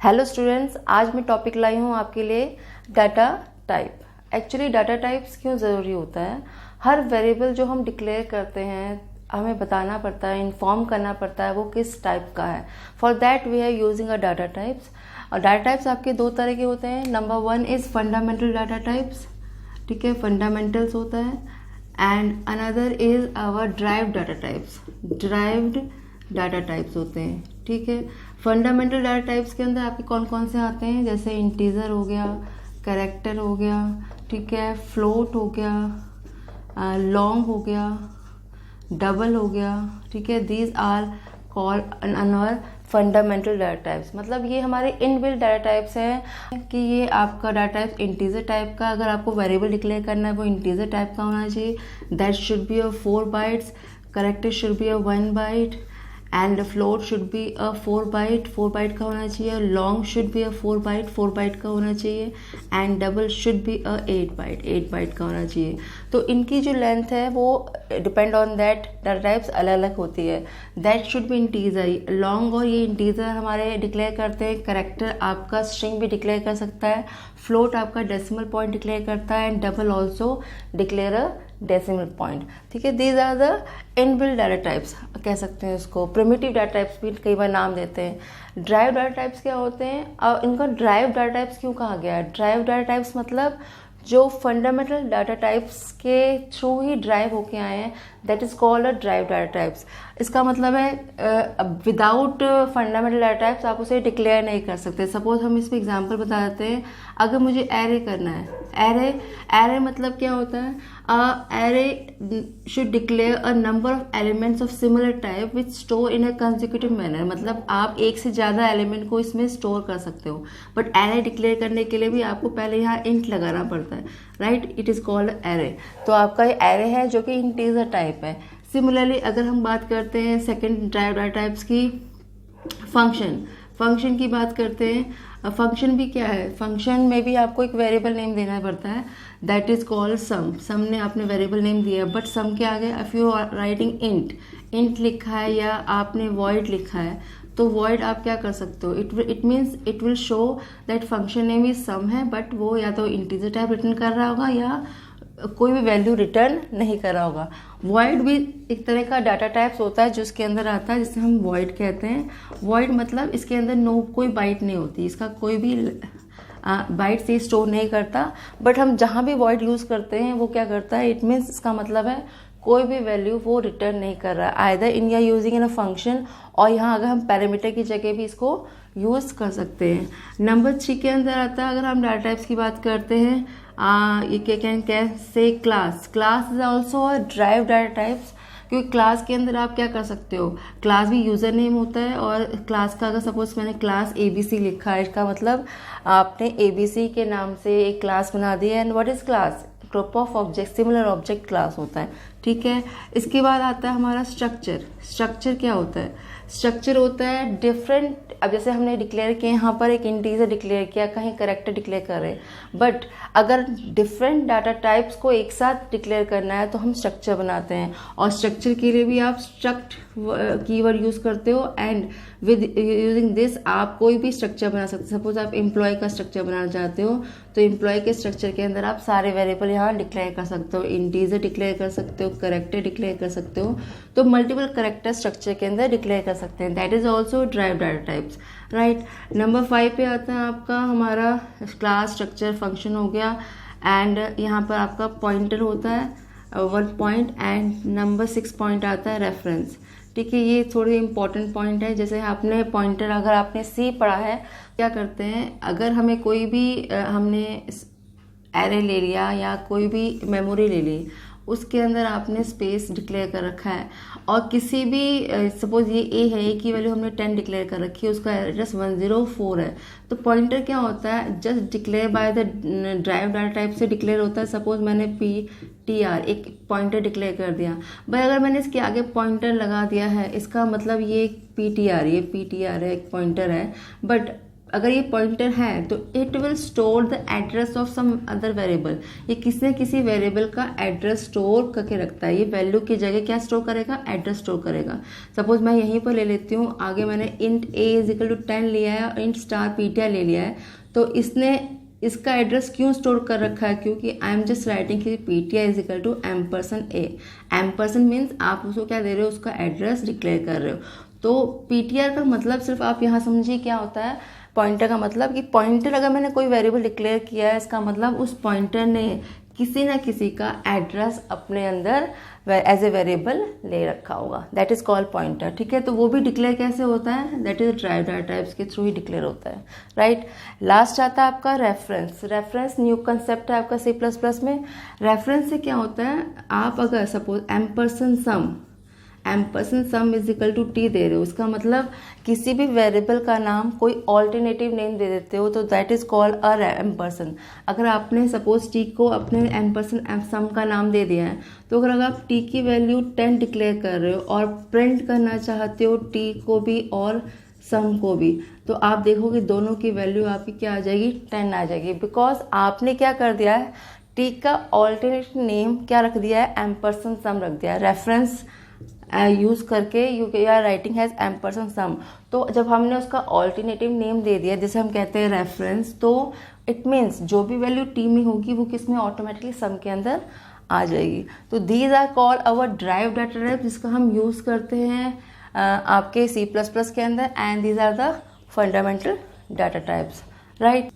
Hello students, आज मैं topic लाई हूँ आपके लिए data type. Actually data types क्यों ज़रूरी होता है? हर वेरिएबल जो हम डिक्लेयर करते हैं हमें बताना पड़ता है, इन्फॉर्म करना पड़ता है वो किस टाइप का है। For that we are using a data types. और डाटा टाइप्स आपके दो तरह के होते हैं। Number 1 is fundamental data types, ठीक है, फंडामेंटल्स होता है। And another is our derived data types, derived data types होते हैं, ठीक है। फंडामेंटल डाटा टाइप्स के अंदर आपके कौन कौन से आते हैं? जैसे इंटीजर हो गया, कैरेक्टर हो गया, ठीक है, फ्लोट हो गया, लॉन्ग हो गया, डबल हो गया, ठीक है। These are called our fundamental data types. मतलब ये हमारे इनबिल्ट डाटा टाइप्स हैं कि ये आपका डाटा टाइप इंटीजर टाइप का, अगर आपको वेरिएबल डिक्लेयर करना है वो इंटीजर टाइप का होना चाहिए। That should be a 4 bytes, character should be a 1 byte, and float should be a 4 byte, 4 byte का होना चाहिए। Long should be a 4 byte, 4 byte का होना चाहिए। And double should be a 8 byte, 8 byte का होना चाहिए। तो इनकी जो लेंथ है वो depend on that data types अलग अलग होती है। That should be integer, long और ये इंटीजर हमारे डिक्लेयर करते हैं। कैरेक्टर आपका स्ट्रिंग भी डिक्लेयर कर सकता है, फ्लोट आपका डेसिमल पॉइंट डिक्लेयर करता है, and double also declare a decimal point, ठीक है। These are the inbuilt data types कह सकते हैं इसको। प्रिमिटिव डाटा टाइप्स भी कई बार नाम देते हैं। ड्राइव डाटा टाइप्स क्या होते हैं और इनका ड्राइव डाटा टाइप्स क्यों कहा गया है? ड्राइव डाटा टाइप्स मतलब जो फंडामेंटल डाटा टाइप्स के थ्रू ही ड्राइव होके आए हैं, that is called a drive data types. इसका मतलब है विदाउट फंडामेंटल डाटा टाइप्स आप उसे डिक्लेयर नहीं कर सकते। सपोज हम इसमें एग्जांपल बता देते हैं। अगर मुझे एरे करना है, एरे मतलब क्या होता है? Array should declare a number of elements of similar type which store in a consecutive manner. मतलब आप एक से ज़्यादा एलिमेंट को इसमें स्टोर कर सकते हो, बट एरे डिक्लेयर करने के लिए भी आपको पहले यहाँ इंट लगाना पड़ता है, right. It is called array. तो आपका ये एरे है जो कि इंटीजर टाइप है। सिमिलरली अगर हम बात करते हैं सेकेंड ड्राइव डाटा टाइप्स की, फंक्शन की बात करते हैं। फंक्शन भी क्या है? फंक्शन में भी आपको एक वेरिएबल नेम देना पड़ता है, दैट इज कॉल्ड सम ने आपने वेरिएबल नेम दिया, बट सम के आगे if you are writing int लिखा है या आपने वॉइड लिखा है, तो वॉइड आप क्या कर सकते हो? It means it will show that function name is sum है, बट वो या तो इंटीजर टाइप रिटर्न कर रहा होगा या कोई भी वैल्यू रिटर्न नहीं कर रहा होगा। वॉइड भी एक तरह का डाटा टाइप्स होता है जो इसके अंदर आता है, जिसे हम वॉइड कहते हैं। वॉइड मतलब इसके अंदर कोई बाइट नहीं होती, इसका कोई भी बाइट से स्टोर नहीं करता, बट हम जहाँ भी वॉइड यूज़ करते हैं वो क्या करता है? इट मीन्स इसका मतलब है कोई भी वैल्यू वो रिटर्न नहीं कर रहा है। आइदर इन या यूजिंग इन अ फंक्शन, और यहाँ अगर हम पैरामीटर की जगह भी इसको यूज़ कर सकते हैं। नंबर 3 के अंदर आता है, अगर हम डाटा टाइप्स की बात करते हैं, ये can say class is also a drive data types. क्योंकि क्लास के अंदर आप क्या कर सकते हो? क्लास भी यूज़र नेम होता है, और क्लास का अगर सपोज मैंने क्लास ABC लिखा है, इसका मतलब आपने ABC के नाम से एक क्लास बना दी है। And what is class? Group of object, similar object class होता है, ठीक है। इसके बाद आता है हमारा स्ट्रक्चर क्या होता है? स्ट्रक्चर होता है डिफरेंट। अब जैसे हमने डिक्लेयर किया यहाँ पर एक इंटीजर डिक्लेयर किया, कहीं कैरेक्टर डिक्लेयर कर रहे हैं, बट अगर डिफरेंट डाटा टाइप्स को एक साथ डिक्लेयर करना है तो हम स्ट्रक्चर बनाते हैं, और स्ट्रक्चर के लिए भी आप स्ट्रक्ट कीवर्ड यूज़ करते हो, एंड विद यूजिंग दिस आप कोई भी स्ट्रक्चर बना सकते हो। सपोज आप एम्प्लॉय का स्ट्रक्चर बनाना चाहते हो, तो एम्प्लॉय के स्ट्रक्चर के अंदर आप सारे वेरिएबल यहाँ डिक्लेयर कर सकते हो, इंटीजर डिक्लेयर कर सकते हो, कैरेक्टर डिक्लेयर कर सकते हो, तो मल्टीपल कैरेक्टर स्ट्रक्चर के अंदर डिक्लेयर कर सकते हैं। That is also drive data types, right. Number 5 पे आता है आपका हमारा क्लास, स्ट्रक्चर, फंक्शन हो गया, एंड यहाँ पर आपका पॉइंटर होता है 1 पॉइंट, एंड नंबर 6 पॉइंट आता है रेफरेंस, ठीक है। ये थोड़े इंपॉर्टेंट पॉइंट है। जैसे आपने पॉइंटर, अगर आपने C पढ़ा है, क्या करते हैं, अगर हमें कोई भी हमने एरे ले लिया या कोई भी मेमोरी ले ली, उसके अंदर आपने स्पेस डिक्लेयर कर रखा है, और किसी भी सपोज ये A है, A की वैल्यू हमने 10 डिक्लेयर कर रखी है, उसका एड्रेस 104 है, तो पॉइंटर क्या होता है? Just declare by the drive data type से डिक्लेयर होता है। सपोज मैंने PTR एक पॉइंटर डिक्लेयर कर दिया, भाई अगर मैंने इसके आगे पॉइंटर लगा दिया है, इसका मतलब ये PTR है, एक पॉइंटर है, बट अगर ये पॉइंटर है तो it will store the address of some other variable, ये किसी न किसी वेरिएबल का एड्रेस स्टोर करके रखता है। ये वैल्यू की जगह क्या स्टोर करेगा, एड्रेस स्टोर करेगा। सपोज मैं यहीं पर ले लेती हूँ, आगे मैंने int a is equal to 10 लिया है और इंट स्टार ptr ले लिया है, तो इसने इसका एड्रेस क्यों स्टोर कर रखा है, क्योंकि आई एम जस्ट राइटिंग कि ptr is equal to $a। Ampersand means आप उसको क्या दे रहे हो, उसका एड्रेस डिक्लेयर कर रहे हो। तो ptr का मतलब सिर्फ आप यहाँ समझिए क्या होता है, पॉइंटर का मतलब कि पॉइंटर अगर मैंने कोई वेरिएबल डिक्लेयर किया है, इसका मतलब उस पॉइंटर ने किसी ना किसी का एड्रेस अपने अंदर एज ए वेरिएबल ले रखा होगा, दैट इज कॉल्ड पॉइंटर। ठीक है, तो वो भी डिक्लेयर कैसे होता है, that is drive data types के थ्रू ही डिक्लेयर होता है, राइट। लास्ट आता है आपका रेफरेंस। रेफरेंस न्यू कंसेप्ट है आपका C++ में। रेफरेंस से क्या होता है, आप अगर suppose ampersand sum is equal to t दे रहे हो, उसका मतलब किसी भी वेरिएबल का नाम कोई ऑल्टरनेटिव नेम दे देते हो, तो that is called a ampersand. अगर आपने सपोज t को अपने एम्परसेंड सम का नाम दे दिया है, तो अगर आप t की वैल्यू 10 डिक्लेयर कर रहे हो और प्रिंट करना चाहते हो t को भी और सम को भी, तो आप देखोगे दोनों की वैल्यू आपकी क्या आ जाएगी, 10 आ जाएगी, बिकॉज आपने क्या कर दिया है, t का ऑल्टरनेटिव नेम क्या रख दिया है, एम्परसेंड सम रख दिया है। रेफरेंस यूज़ करके you are writing has ampersand sum, तो जब हमने उसका ऑल्टरनेटिव नेम दे दिया जिसे हम कहते हैं रेफरेंस, तो इट मीन्स जो भी वैल्यू टी में होगी वो किस में, ऑटोमेटिकली सम के अंदर आ जाएगी। तो these are called our derived data type, जिसका हम यूज़ करते हैं आपके C++ के अंदर, and these are the fundamental data types, right.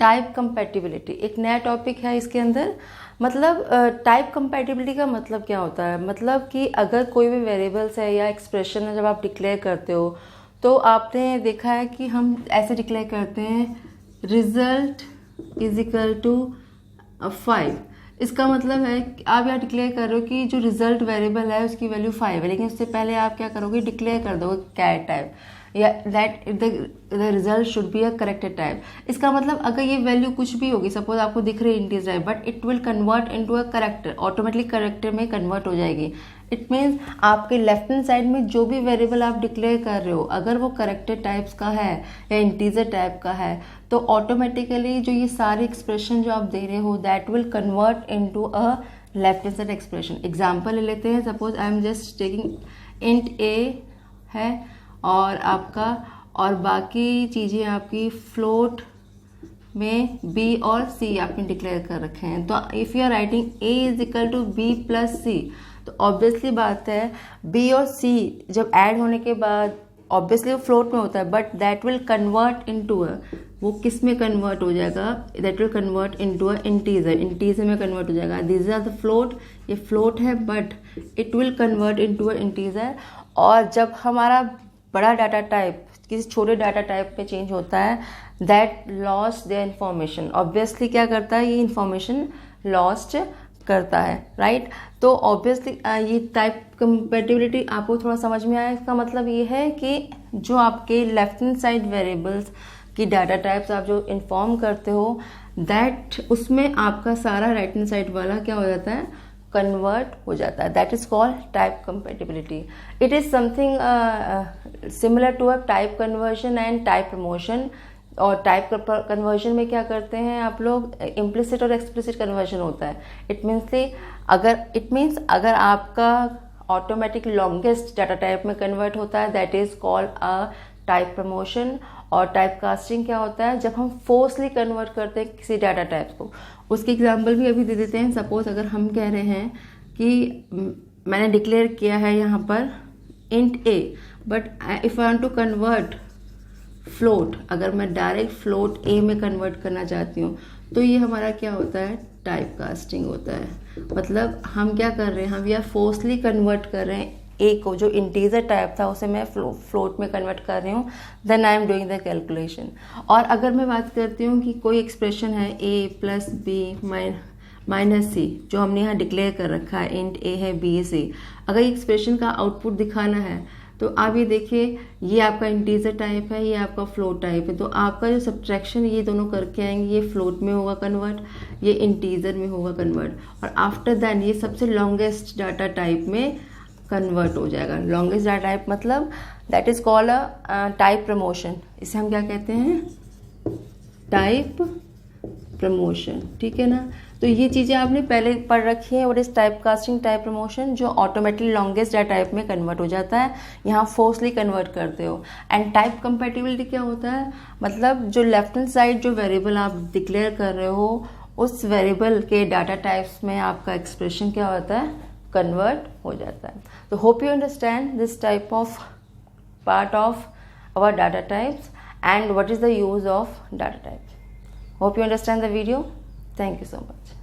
Type compatibility एक नया टॉपिक है इसके अंदर। मतलब टाइप कंपैटिबिलिटी का मतलब क्या होता है, मतलब कि अगर कोई भी वेरिएबल्स है या एक्सप्रेशन है, जब आप डिक्लेयर करते हो तो आपने देखा है कि हम ऐसे डिक्लेयर करते हैं, रिजल्ट इज इक्वल टू 5। इसका मतलब है आप यहाँ डिक्लेयर कर रहे हो कि जो रिजल्ट वेरिएबल है उसकी वैल्यू 5 है, लेकिन उससे पहले आप क्या करोगे, डिक्लेयर कर दोगे कैरेट टाइप, या that the result should be a corrected type. इसका मतलब अगर ये वैल्यू कुछ भी होगी, सपोज आपको दिख रही है इंटीजर है, but it will convert into a character, automatically character में कन्वर्ट हो जाएगी। इट मीन्स आपके लेफ्ट हैंड साइड में जो भी वेरिएबल आप डिक्लेयर कर रहे हो, अगर वो करेक्टेड टाइप्स का है या इंटीजर टाइप का है, तो ऑटोमेटिकली जो ये सारे एक्सप्रेशन जो आप दे रहे हो, that will convert into a left hand side expression. Example ले लेते हैं, suppose I am just taking int a है और आपका और बाकी चीज़ें आपकी फ्लोट में b और c आपने डिक्लेयर कर रखे हैं। तो if you are writing a is equal to b plus c, तो ऑब्वियसली बात है b और c जब ऐड होने के बाद ऑब्वियसली वो फ्लोट में होता है, but that will convert into a, वो किस में कन्वर्ट हो जाएगा, that will convert into a integer, integer में कन्वर्ट हो जाएगा। दिस आर द फ्लोट, ये फ्लोट है but it will convert into a integer. और जब हमारा बड़ा डाटा टाइप किसी छोटे डाटा टाइप पे चेंज होता है, that lost their information, obviously क्या करता है, ये इंफॉर्मेशन लॉस्ट करता है, राइट। तो ऑब्वियसली ये टाइप कंपैटिबिलिटी आपको थोड़ा समझ में आया। इसका मतलब ये है कि जो आपके लेफ्ट हैंड साइड वेरिएबल्स की डाटा टाइप्स आप जो इन्फॉर्म करते हो, दैट उसमें आपका सारा राइट हैंड साइड वाला क्या हो जाता है, कन्वर्ट हो जाता है। That is called type compatibility. It is something similar to a type conversion and type promotion. और टाइप कन्वर्जन में क्या करते हैं आप लोग, इम्प्लिसिट और एक्सप्लिसिट कन्वर्जन होता है। इट मीन्स अगर आपका ऑटोमेटिक लॉन्गेस्ट डाटा टाइप में कन्वर्ट होता है, that is called a type promotion. और टाइप कास्टिंग क्या होता है, जब हम फोर्सली कन्वर्ट करते हैं किसी डाटा टाइप को। उसके एग्जाम्पल भी अभी दे देते हैं। सपोज अगर हम कह रहे हैं कि मैंने डिक्लेयर किया है यहाँ पर int a, but if I want to convert float, अगर मैं डायरेक्ट फ्लोट a में कन्वर्ट करना चाहती हूँ, तो ये हमारा क्या होता है, टाइप कास्टिंग होता है। मतलब हम क्या कर रहे हैं, हम या फोर्सली कन्वर्ट कर रहे हैं a को, जो इंटीजर टाइप था उसे मैं फ्लोट में कन्वर्ट कर रही हूँ, then I am doing the calculation. और अगर मैं बात करती हूँ कि कोई एक्सप्रेशन है a प्लस बी माइनस सी, जो हमने यहाँ डिक्लेयर कर रखा है, इंट a है b से, अगर एक्सप्रेशन का आउटपुट दिखाना है, तो आप ये देखिए, ये आपका इंटीजर टाइप है, ये आपका फ्लोट टाइप है, तो आपका जो सब्ट्रैक्शन ये दोनों करके आएंगे, ये फ्लोट में होगा कन्वर्ट, ये इंटीजर में होगा कन्वर्ट। और आफ्टर दैट ये सबसे लॉन्गेस्ट डाटा टाइप में कन्वर्ट हो जाएगा। लॉन्गेस्ट डाटा टाइप मतलब that is called a type promotion. इसे हम क्या कहते हैं? Type promotion. ठीक है ना। तो ये चीज़ें आपने पहले पढ़ रखी हैं। और इस टाइप कास्टिंग, टाइप प्रमोशन जो ऑटोमेटिकली लॉन्गेस्ट डाटा टाइप में कन्वर्ट हो जाता है, यहाँ फोर्सली कन्वर्ट करते हो। एंड टाइप कंपैटिबिलिटी क्या होता है? मतलब जो लेफ्ट हैंड साइड जो वेरिएबल आप डिक्लेयर कर रहे हो उस वेरिएबल के डाटा टाइप्स में आपका एक्सप्रेशन क्या होता है? कन्वर्ट हो जाता है। तो hope you understand this type of part of our data types and what is the use of data types. Hope you understand the video. Thank you so much.